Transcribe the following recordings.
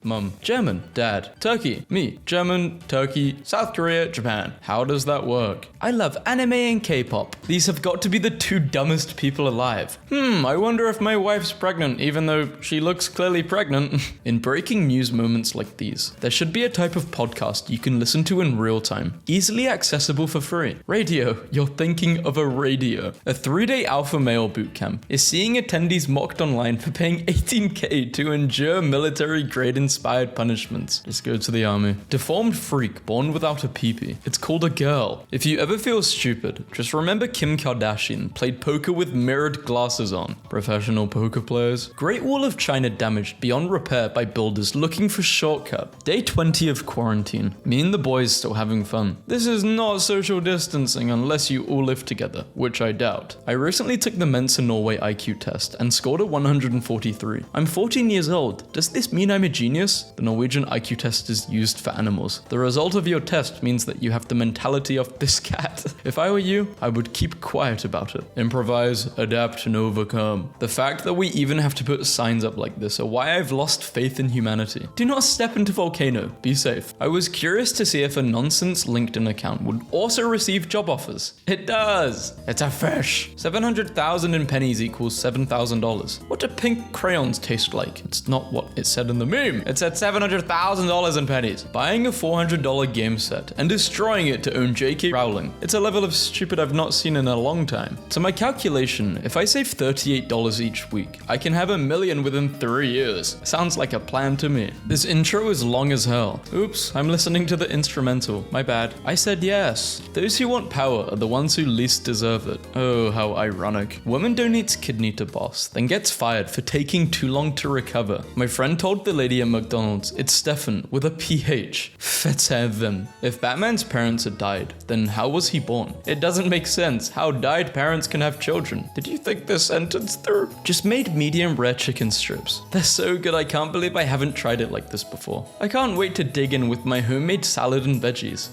Mum. German. Dad. Turkey. Me. German, Turkey, South Korea, Japan. How does that work? I love anime and K-pop. These have got to be the two dumbest people alive. I wonder if my wife's pregnant, even though she looks clearly pregnant. In breaking news moments like these, there should be a type of podcast you can listen to in real time, easily accessible for free. Radio. You're thinking of a radio. A 3-day alpha male bootcamp is seeing attendees mocked online for paying $18K to endure military-grade inspired punishments. Just go to the army. Deformed freak born without a peepee. It's called a girl. If you ever feel stupid, just remember Kim Kardashian played poker with mirrored glasses on. Professional poker players. Great Wall of China damaged beyond repair by builders looking for shortcut. Day 20 of quarantine. Me and the boys still having fun. This is not social distancing unless you all live together, which I doubt. I recently took the Mensa Norway IQ test and scored a 143. I'm 14 years old. Does this mean I'm a genius? The Norwegian IQ test is used for animals. The result of your test means that you have the mentality of this cat. If I were you, I would keep quiet about it. Improvise, adapt, and overcome. The fact that we even have to put signs up like this are why I've lost faith in humanity. Do not step into volcano. Be safe. I was curious to see if a nonsense LinkedIn account would also receive job offers. It does. It's a fish. 700,000 in pennies equals $7,000. What do pink crayons taste like? It's not what it said in the meme. It said $700,000 in pennies. Buying a $400 game set and destroying it to own J.K. Rowling. It's a level of stupid I've not seen in a long time. To my calculation, if I save $38 each week, I can have $1 million within 3 years. Sounds like a plan to me. This intro is long as hell. Oops, I'm listening to the instrumental. My bad. I said yes. Those who want power are the ones who least deserve it. Oh, how ironic. Woman donates kidney to boss, then gets fired for taking too long to recover. My friend told the lady at McDonald's it's Stefan with a PH. Fitzheaven. If Batman's parents had died, then how was he born? It doesn't make sense how died parents can have children. Did you think this sentence through? Just made medium rare chicken strips. They're so good I can't believe I haven't tried it like this before. I can't wait to dig in with my homemade salad and veggies.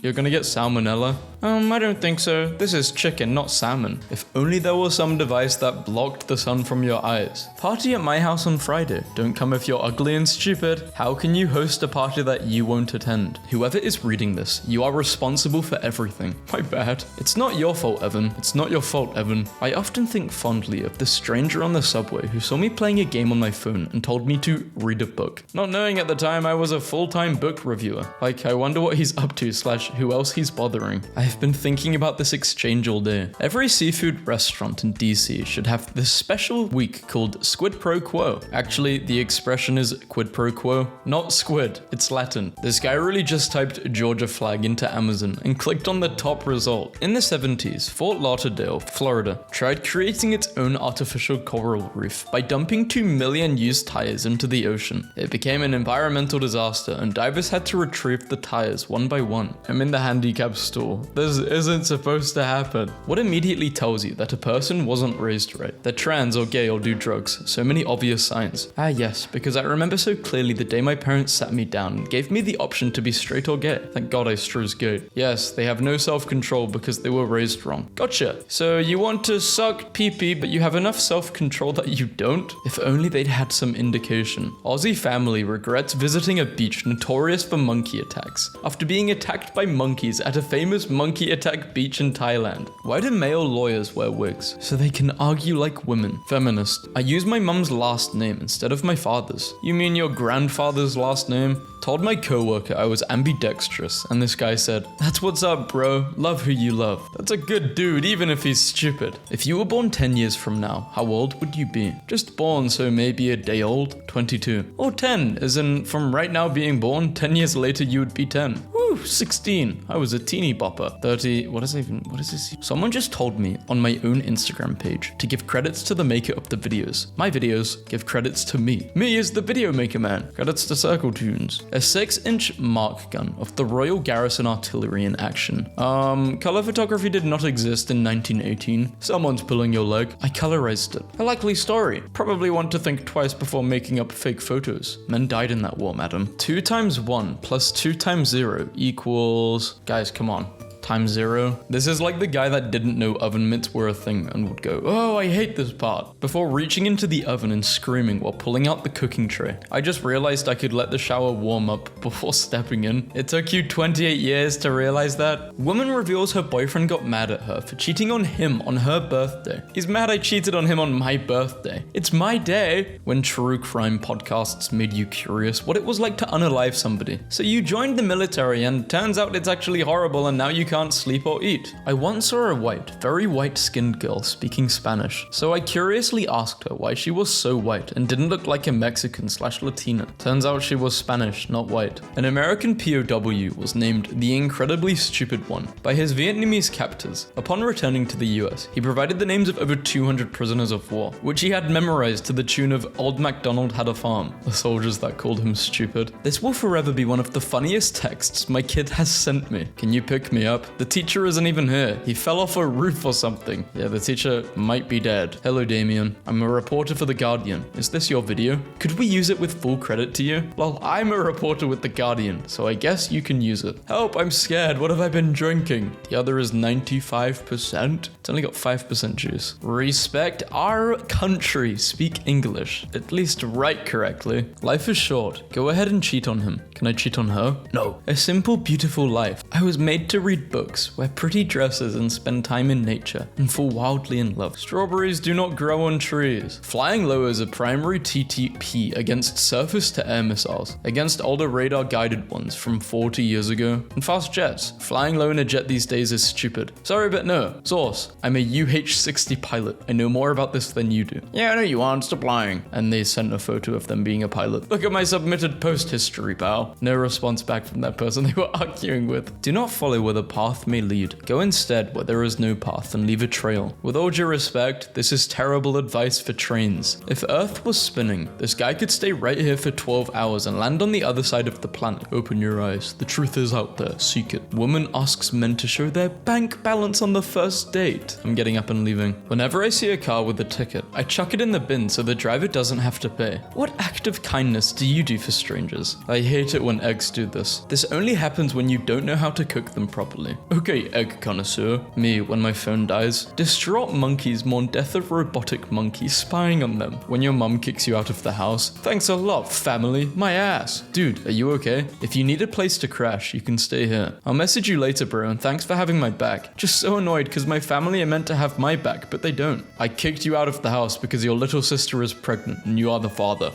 You're gonna get salmonella? I don't think so. This is chicken, not salmon. If only there was some device that blocked the sun from your eyes. Party at my house on Friday. Don't come if you're ugly and stupid. How can you host a party that you won't attend? Whoever is reading this, you are responsible for everything. My bad. It's not your fault, Evan. It's not your fault, Evan. I often think fondly of the stranger on the subway who saw me playing a game on my phone and told me to read a book. Not knowing at the time I was a full-time book reviewer. Like, I wonder what he's up to / who else he's bothering. I've been thinking about this exchange all day. Every seafood restaurant in DC should have this special week called Squid Pro Quo. Actually, the expression is quid pro quo, not squid. It's Latin. This guy really just typed Georgia flag into Amazon and clicked on the top result. In the 70s, Fort Lauderdale, Florida, tried creating its own artificial coral reef by dumping 2 million used tires into the ocean. It became an environmental disaster and divers had to retrieve the tires one by one. I'm in the handicap store. This isn't supposed to happen. What immediately tells you that a person wasn't raised right? They're trans or gay or do drugs. So many obvious signs. Ah yes, because I remember so clearly the day my parents sat me down and gave me the option to be straight or gay. Thank God I chose gay. Yes, they have no self-control because they were raised wrong. Gotcha. So you want to suck pee-pee, but you have enough self-control that you don't? If only they'd had some indication. Aussie family regrets visiting a beach notorious for monkey attacks after being attacked by monkeys at a famous monkey attack beach in Thailand. Why do male lawyers wear wigs? So they can argue like women. Feminist. I use my mum's last name instead of my father's. You mean your grandfather's last name? Told my coworker I was ambidextrous, and this guy said, "That's what's up, bro. Love who you love." That's a good dude, even if he's stupid. If you were born 10 years from now, how old would you be? Just born, so maybe a day old? 22. Or 10, as in from right now being born, 10 years later you would be 10. Woo, 16. I was a teeny bopper. 30, what is this? Someone just told me on my own Instagram page to give credits to the maker of the videos. My videos give credits to me. Me is the video maker man. Credits to Circle Tunes. A 6-inch mark gun of the Royal Garrison Artillery in action. Color photography did not exist in 1918. Someone's pulling your leg. I colorized it. A likely story. Probably want to think twice before making up fake photos. Men died in that war, madam. 2 times 1 plus 2 times 0 equals... Guys, come on. times 0. This is like the guy that didn't know oven mitts were a thing and would go, "Oh, I hate this part," before reaching into the oven and screaming while pulling out the cooking tray. I just realized I could let the shower warm up before stepping in. It took you 28 years to realize that? Woman reveals her boyfriend got mad at her for cheating on him on her birthday. He's mad I cheated on him on my birthday. It's my day. When true crime podcasts made you curious what it was like to unalive somebody. So you joined the military and turns out it's actually horrible and now you can't sleep or eat. I once saw a white, very white-skinned girl speaking Spanish. So I curiously asked her why she was so white and didn't look like a Mexican/Latina. Turns out she was Spanish, not white. An American POW was named the Incredibly Stupid One by his Vietnamese captors. Upon returning to the US, he provided the names of over 200 prisoners of war, which he had memorized to the tune of Old MacDonald Had a Farm, the soldiers that called him stupid. This will forever be one of the funniest texts my kid has sent me. Can you pick me up? The teacher isn't even here. He fell off a roof or something. Yeah, the teacher might be dead. Hello, Damien. I'm a reporter for The Guardian. Is this your video? Could we use it with full credit to you? Well, I'm a reporter with The Guardian, so I guess you can use it. Help, I'm scared. What have I been drinking? The other is 95%. It's only got 5% juice. Respect our country. Speak English. At least write correctly. Life is short. Go ahead and cheat on him. Can I cheat on her? No. A simple, beautiful life. I was made to read books, wear pretty dresses, and spend time in nature, and fall wildly in love. Strawberries do not grow on trees. Flying low is a primary TTP against surface-to-air missiles, against older radar-guided ones from 40 years ago, and fast jets. Flying low in a jet these days is stupid. Sorry, but no. Source. I'm a UH-60 pilot. I know more about this than you do. Yeah, I know you aren't. Stop lying. And they sent a photo of them being a pilot. Look at my submitted post history, pal. No response back from that person they were arguing with. Do not follow where the path may lead. Go instead where there is no path and leave a trail. With all due respect, this is terrible advice for trains. If Earth was spinning, this guy could stay right here for 12 hours and land on the other side of the planet. Open your eyes. The truth is out there. Seek it. Woman asks men to show their bank balance on the first date. I'm getting up and leaving. Whenever I see a car with a ticket, I chuck it in the bin so the driver doesn't have to pay. What act of kindness do you do for strangers? I hate it when eggs do this. This only happens when you don't know how to cook them properly. Okay, egg connoisseur. Me, when my phone dies. Distraught monkeys mourn death of robotic monkeys spying on them. When your mum kicks you out of the house. Thanks a lot, family. My ass. Dude, are you okay? If you need a place to crash, you can stay here. I'll message you later, bro, and thanks for having my back. Just so annoyed because my family are meant to have my back, but they don't. I kicked you out of the house because your little sister is pregnant and you are the father.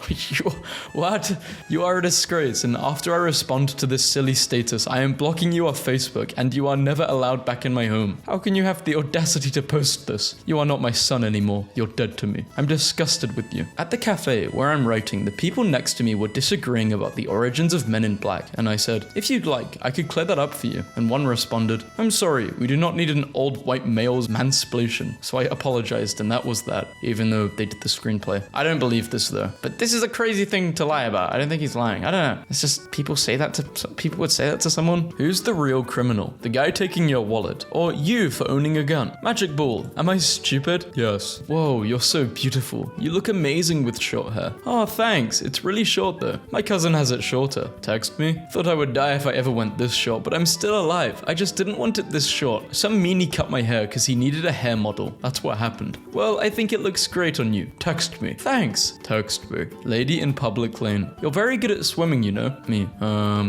What? You are a disgrace, and after I respond to this silly status, I am blocking you off Facebook and you are never allowed back in my home. How can you have the audacity to post this? You are not my son anymore. You're dead to me. I'm disgusted with you. At the cafe where I'm writing, the people next to me were disagreeing about the origins of Men in Black, and I said, if you'd like, I could clear that up for you. And one responded, I'm sorry, we do not need an old white male's mansplation. So I apologized, and that was that, even though they did the screenplay. I don't believe this though, but this is a crazy thing to lie about. I don't think he's lying. I don't know. It's just people would say that to someone. Who's the real criminal? The guy taking your wallet, or you for owning a gun? Magic ball. Am I stupid? Yes. Whoa, you're so beautiful. You look amazing with short hair. Oh, thanks. It's really short though. My cousin has it shorter. Text me. Thought I would die if I ever went this short, but I'm still alive. I just didn't want it this short. Some meanie cut my hair because he needed a hair model. That's what happened. Well, I think it looks great on you. Text me. Thanks. Text me. Lady in public lane. You're very good at swimming, you know. Me.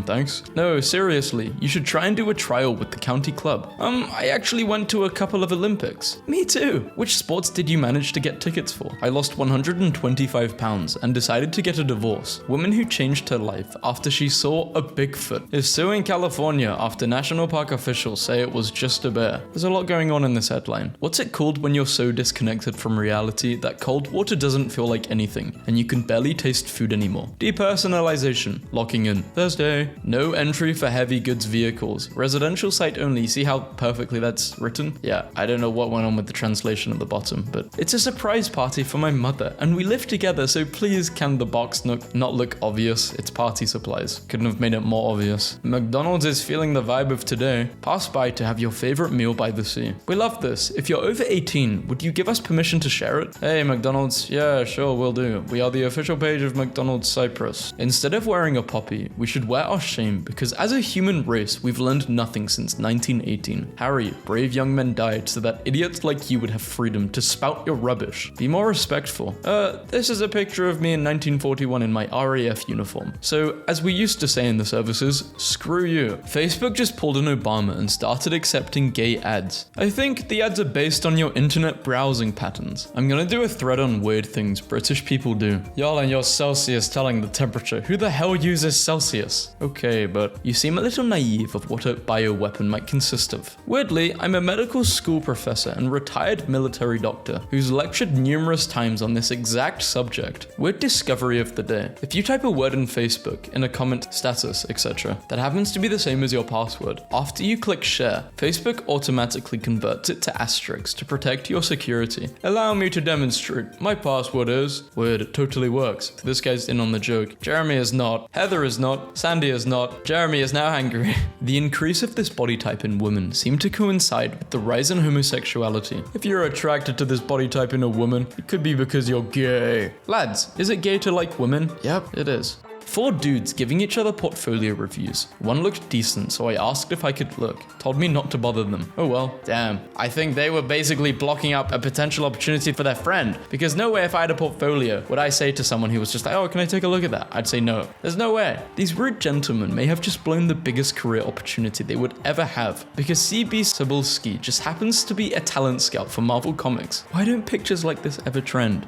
Thanks. No, seriously. You should try and do a trial with the county club. I actually went to a couple of Olympics. Me too. Which sports did you manage to get tickets for? I lost 125 pounds and decided to get a divorce. Woman who changed her life after she saw a Bigfoot is suing California after national park officials say it was just a bear. There's a lot going on in this headline. What's it called when you're so disconnected from reality that cold water doesn't feel like anything and you can barely taste food anymore? Depersonalization. Locking in. Thursday. No entry for heavy goods vehicles. Residential site only. See how perfectly that's written? Yeah, I don't know what went on with the translation at the bottom, but it's a surprise party for my mother and we live together, so please can the box not look obvious? It's party supplies. Couldn't have made it more obvious. McDonald's is feeling the vibe of today. Pass by to have your favorite meal by the sea. We love this. If you're over 18, would you give us permission to share it? Hey, McDonald's. Yeah, sure, will do. We are the official page of McDonald's Cyprus. Instead of wearing a poppy, we should wear our shame because as a human race, we've learned nothing since since 1918. Harry, brave young men died so that idiots like you would have freedom to spout your rubbish. Be more respectful. This is a picture of me in 1941 in my RAF uniform. So, as we used to say in the services, screw you. Facebook just pulled an Obama and started accepting gay ads. I think the ads are based on your internet browsing patterns. I'm gonna do a thread on weird things British people do. Y'all and your Celsius telling the temperature. Who the hell uses Celsius? Okay, but you seem a little naive of what a bioweapon might consist of. Weirdly, I'm a medical school professor and retired military doctor who's lectured numerous times on this exact subject. Weird discovery of the day. If you type a word in Facebook, in a comment, status, etc., that happens to be the same as your password, after you click share, Facebook automatically converts it to asterisks to protect your security. Allow me to demonstrate. My password is... Weird, it totally works. This guy's in on the joke. Jeremy is not. Heather is not. Sandy is not. Jeremy is now angry. The increase of this body type in women seemed to coincide with the rise in homosexuality. If you're attracted to this body type in a woman, it could be because you're gay. Lads, is it gay to like women? Yep, it is. 4 dudes giving each other portfolio reviews. One looked decent, so I asked if I could look. Told me not to bother them. Oh well. Damn. I think they were basically blocking out a potential opportunity for their friend. Because no way if I had a portfolio would I say to someone who was just like, oh, can I take a look at that? I'd say no. There's no way. These rude gentlemen may have just blown the biggest career opportunity they would ever have. Because CB Cebulski just happens to be a talent scout for Marvel Comics. Why don't pictures like this ever trend?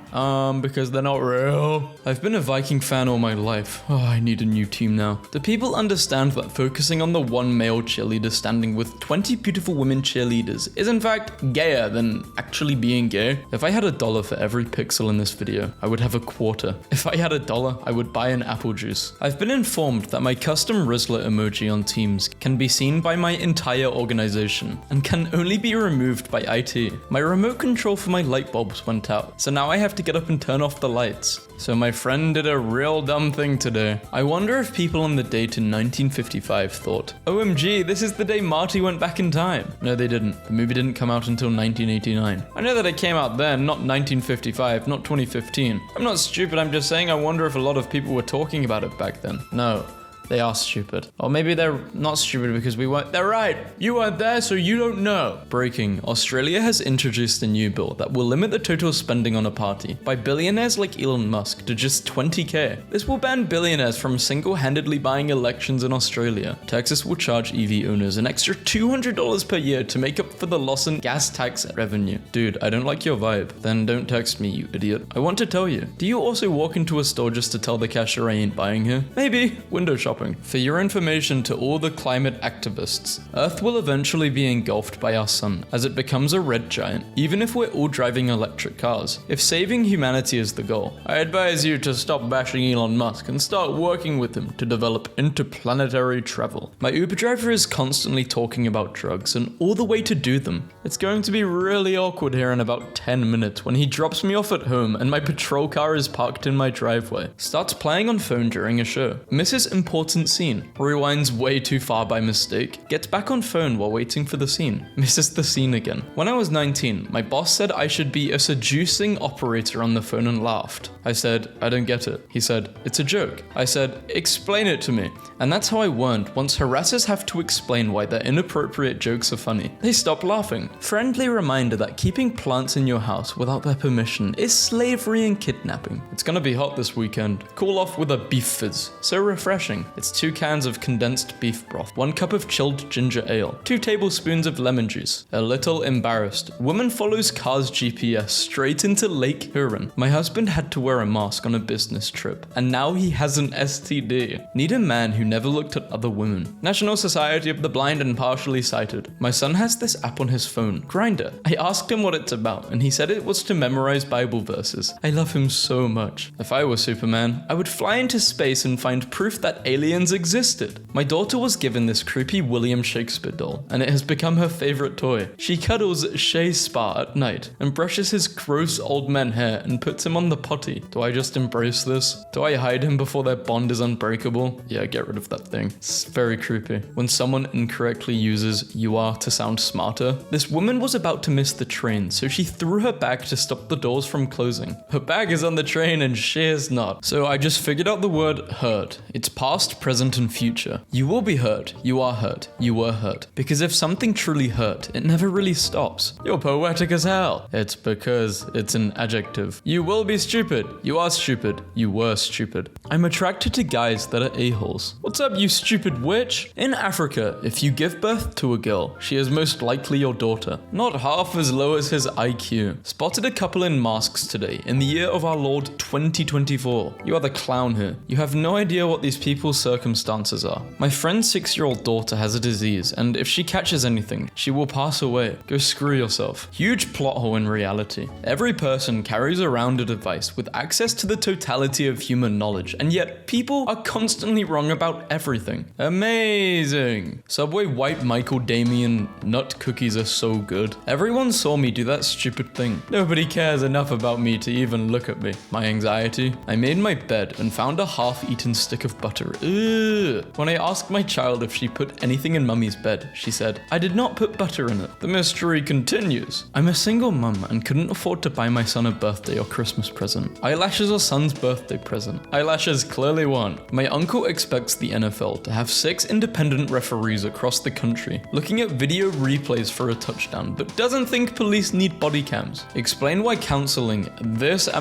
Because they're not real. I've been a Viking fan all my life. Oh, I need a new team now. Do people understand that focusing on the one male cheerleader standing with 20 beautiful women cheerleaders is in fact gayer than actually being gay? If I had $1 for every pixel in this video, I would have a quarter. If I had $1, I would buy an apple juice. I've been informed that my custom Rizzler emoji on Teams can be seen by my entire organization and can only be removed by IT. My remote control for my light bulbs went out, so now I have to get up and turn off the lights. So my friend did a real dumb thing today. I wonder if people on the date in 1955 thought, OMG, this is the day Marty went back in time. No, they didn't. The movie didn't come out until 1989. I know that it came out then, not 1955, not 2015. I'm not stupid, I'm just saying I wonder if a lot of people were talking about it back then. No. They are stupid. Or maybe they're not stupid because we weren't. They're right. You weren't there, so you don't know. Breaking. Australia has introduced a new bill that will limit the total spending on a party by billionaires like Elon Musk to just $20K. This will ban billionaires from single-handedly buying elections in Australia. Texas will charge EV owners an extra $200 per year to make up for the loss in gas tax revenue. Dude, I don't like your vibe. Then don't text me, you idiot. I want to tell you. Do you also walk into a store just to tell the cashier I ain't buying here? Maybe. Window shopping. For your information to all the climate activists, Earth will eventually be engulfed by our sun as it becomes a red giant, even if we're all driving electric cars. If saving humanity is the goal, I advise you to stop bashing Elon Musk and start working with him to develop interplanetary travel. My Uber driver is constantly talking about drugs and all the way to do them. It's going to be really awkward here in about 10 minutes when he drops me off at home and my patrol car is parked in my driveway. Starts playing on phone during a show. Misses important scene. Rewinds way too far by mistake. Gets back on phone while waiting for the scene. Misses the scene again. When I was 19, my boss said I should be a seducing operator on the phone and laughed. I said, I don't get it. He said, it's a joke. I said, explain it to me. And that's how I learned once harassers have to explain why their inappropriate jokes are funny, they stop laughing. Friendly reminder that keeping plants in your house without their permission is slavery and kidnapping. It's gonna be hot this weekend. Cool off with a beef fizz. So refreshing. It's 2 cans of condensed beef broth, 1 cup of chilled ginger ale, 2 tablespoons of lemon juice. A little embarrassed, woman follows car's GPS straight into Lake Huron. My husband had to wear a mask on a business trip, and now he has an STD. Need a man who never looked at other women. National Society of the Blind and Partially Sighted. My son has this app on his phone, Grindr. I asked him what it's about, and he said it was to memorize Bible verses. I love him so much. If I were Superman, I would fly into space and find proof that aliens existed. My daughter was given this creepy William Shakespeare doll, and it has become her favorite toy. She cuddles Shea Spa at night and brushes his gross old man hair and puts him on the potty. Do I just embrace this? Do I hide him before their bond is unbreakable? Yeah, get rid of that thing. It's very creepy. When someone incorrectly uses "you are" to sound smarter. This woman was about to miss the train, so she threw her bag to stop the doors from closing. Her bag is on the train and she is not. So I just figured out the word hurt. It's past past, present, and future. You will be hurt. You are hurt. You were hurt. Because if something truly hurt, it never really stops. You're poetic as hell. It's because it's an adjective. You will be stupid. You are stupid. You were stupid. I'm attracted to guys that are a-holes. What's up, you stupid witch? In Africa, if you give birth to a girl, she is most likely your daughter. Not half as low as his IQ. Spotted a couple in masks today, in the year of our Lord 2024. You are the clown here. You have no idea what these people's circumstances are. My friend's 6-year-old daughter has a disease, and if she catches anything, she will pass away. Go screw yourself. Huge plot hole in reality. Every person carries around a device with access to the totality of human knowledge, and yet people are constantly wrong about everything. Amazing. Subway White Michael Damien nut cookies are so good. Everyone saw me do that stupid thing. Nobody cares enough about me to even look at me. My anxiety. I made my bed and found a half-eaten stick of butter. Ugh. When I asked my child if she put anything in mummy's bed, she said, I did not put butter in it. The mystery continues. I'm a single mum and couldn't afford to buy my son a birthday or Christmas present. Eyelashes or son's birthday present. Eyelashes clearly won. My uncle expects the NFL to have 6 independent referees across the country looking at video replays for a touchdown, but doesn't think police need body cams. Explain why counseling a Is this a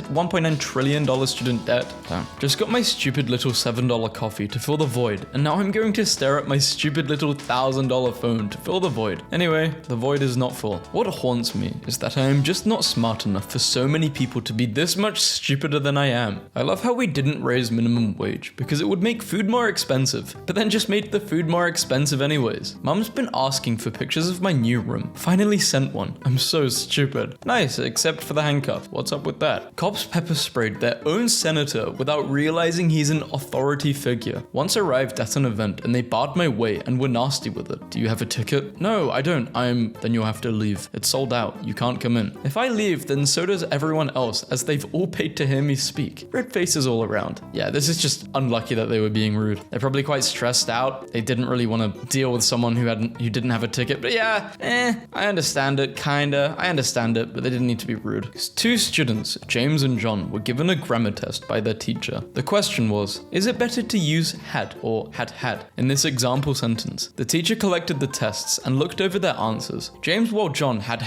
$1.9 trillion student debt? Damn. Just got my stupid little $7 coffee to fill the void, and now I'm going to stare at my stupid little $1,000 phone to fill the void. Anyway, the void is not full. What haunts me is that I am just not smart enough for so many people to be this much stupider than I am. I love how we didn't raise minimum wage because it would make food more expensive, but then just made the food more expensive anyways. Mum's been asking for pictures of my new room. Finally sent one. I'm so stupid. Nice, except for the handcuff. What's up with that? Cops pepper sprayed their own senator without realizing he's an authority figure. Once arrived at an event and they barred my way and were nasty with it. Do you have a ticket? No, I don't. Then you'll have to leave. It's sold out. You can't come in. If I leave, then so does everyone else, as they've all paid to hear me speak. Red faces all around. Yeah, this is just unlucky that they were being rude. They're probably quite stressed out. They didn't really want to deal with someone who didn't have a ticket. But yeah, I understand it, kinda. I understand it, but they didn't need to be rude. 2 students, James and John, were given a grammar test by their teacher. The question was, is it better to use had or had in this example sentence? The teacher collected the tests and looked over their answers. James, while John had.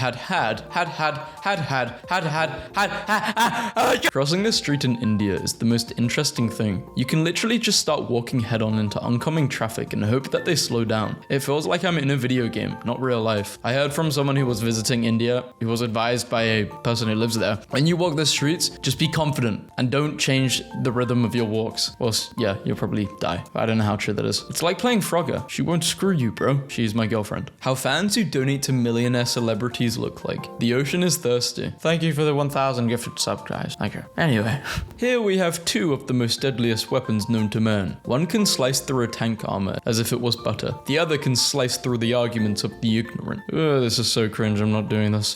Crossing the street in India is the most interesting thing. You can literally just start walking head-on into oncoming traffic and hope that they slow down. It feels like I'm in a video game, not real life. I heard from someone who was visiting India, who was advised by a person who lives there, when you walk the streets, just be confident and don't change the rhythm of your walks. Well, yeah, you'll probably die. I don't know how true that is. It's like playing Frogger. She won't screw you, bro. She's my girlfriend. How fans who donate to millionaire celebrities look like. The ocean is thirsty. Thank you for the 1,000 gifted subs, guys. Thank you. Anyway, here we have 2 of the most deadliest weapons known to man. One can slice through a tank armor as if it was butter. The other can slice through the arguments of the ignorant. Ugh, this is so cringe. I'm not doing this.